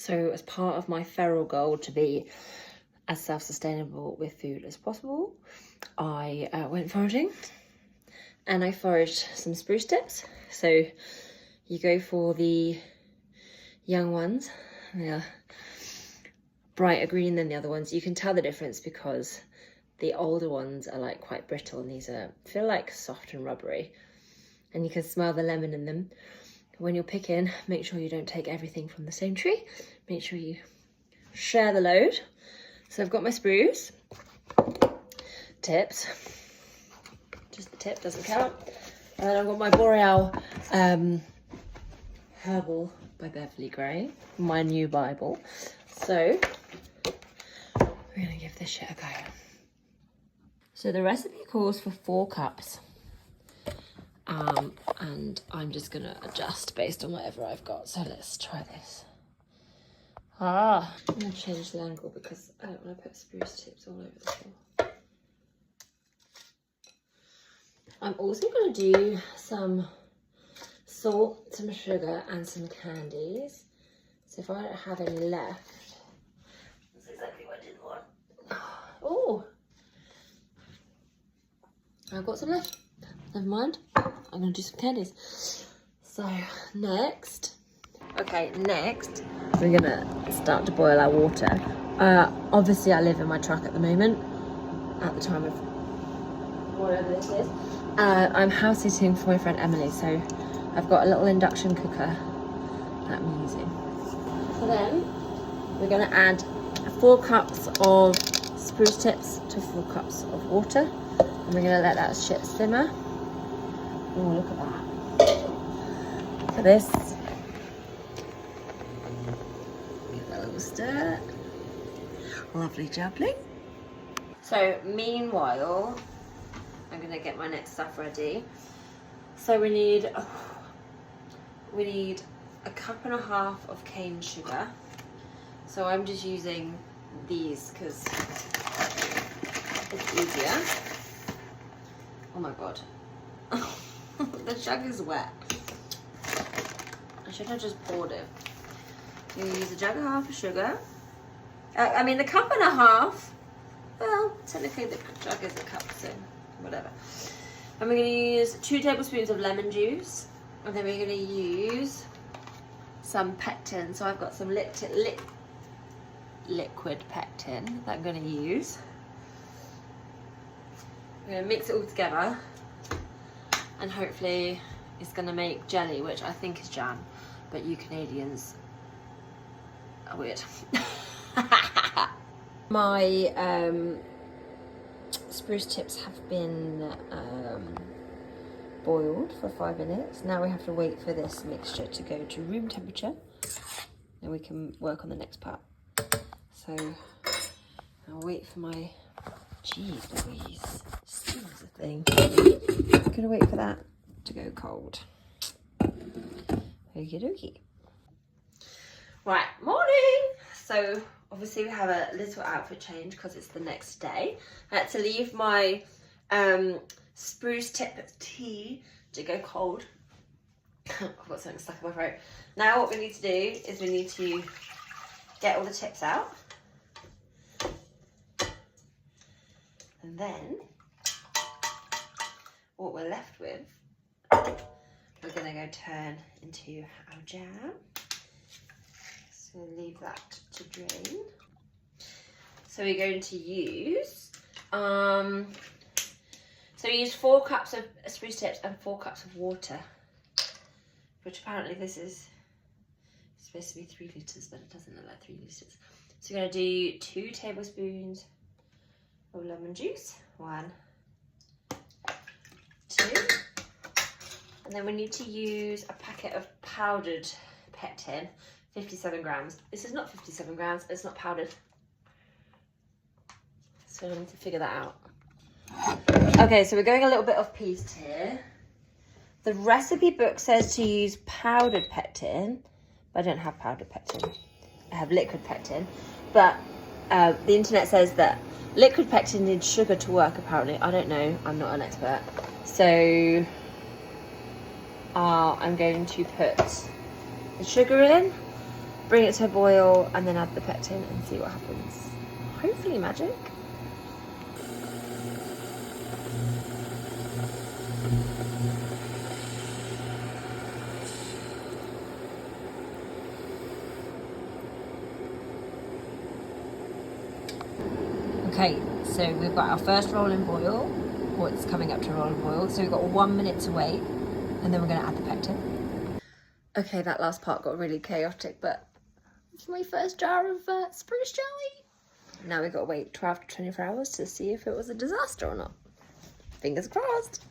So as part of my feral goal to be as self-sustainable with food as possible, I went foraging and I foraged some spruce tips. So you go for the young ones. They are brighter green than the other ones. You can tell the difference because the older ones are like quite brittle and these feel like soft and rubbery, and you can smell the lemon in them. When you're picking, make sure you don't take everything from the same tree. Make sure you share the load. So I've got my spruce tips, just the tip, doesn't count. And then I've got my Boreal Herbal by Beverly Gray, my new Bible. So we're gonna give this shit a go. So the recipe calls for 4 cups. And I'm just gonna adjust based on whatever I've got. So let's try this. I'm gonna change the angle because I don't want to put spruce tips all over the floor. I'm also gonna do some salt, some sugar and some candies. So if I don't have any left, that's exactly what I didn't want. Oh, I've got some left. Never mind. I'm gonna do some candies. So next, we're gonna start to boil our water. Obviously I live in my truck at the moment, at the time of whatever this is. I'm house sitting for my friend Emily, so I've got a little induction cooker that I'm using. So then we're gonna add 4 cups of spruce tips to 4 cups of water, and we're gonna let that shit simmer. Oh, look at that. For this, give that a little stir. Lovely jubbly. So meanwhile, I'm gonna get my next stuff ready. So we need 1.5 cups of cane sugar. So I'm just using these because it's easier. Oh my god. The jug is wet. I should have just poured it. You use 1.5 cups of sugar. I mean, 1.5 cups. Well, technically the jug is a cup, so whatever. And we're going to use 2 tablespoons of lemon juice. And then we're going to use some pectin. So I've got some liquid pectin that I'm going to use. I'm going to mix it all together. And hopefully it's going to make jelly, which I think is jam, but you Canadians are weird. My spruce tips have been boiled for 5 minutes. Now we have to wait for this mixture to go to room temperature, and we can work on the next part. So I'll wait for my, geez Louise, this is a thing. I'm gonna wait for that to go cold. Okie dokie. Right, morning. So obviously we have a little outfit change because it's the next day. I had to leave my spruce tip tea to go cold. I've got something stuck in my throat. Now what we need to do is we need to get all the tips out. And then what we're left with, we're gonna go turn into our jam. So leave that to drain. So we're going to use, so we use 4 cups of spruce tips and 4 cups of water, which apparently this is supposed to be 3 litres, but it doesn't look like 3 litres. So we're gonna do 2 tablespoons of lemon juice, 1, 2, and then we need to use a packet of powdered pectin, 57 grams. This is not 57 grams, it's not powdered. So I need to figure that out. Okay, so we're going a little bit off piste here. The recipe book says to use powdered pectin, but I don't have powdered pectin. I have liquid pectin, but the internet says that liquid pectin needs sugar to work, apparently. I don't know, I'm not an expert. So I'm going to put the sugar in, bring it to a boil, and then add the pectin and see what happens. Hopefully magic. Okay, so we've got our first rolling boil, or it's coming up to a rolling boil, so we've got 1 minute to wait, and then we're going to add the pectin. Okay, that last part got really chaotic, but it's my first jar of spruce jelly. Now we've got to wait 12 to 24 hours to see if it was a disaster or not. Fingers crossed.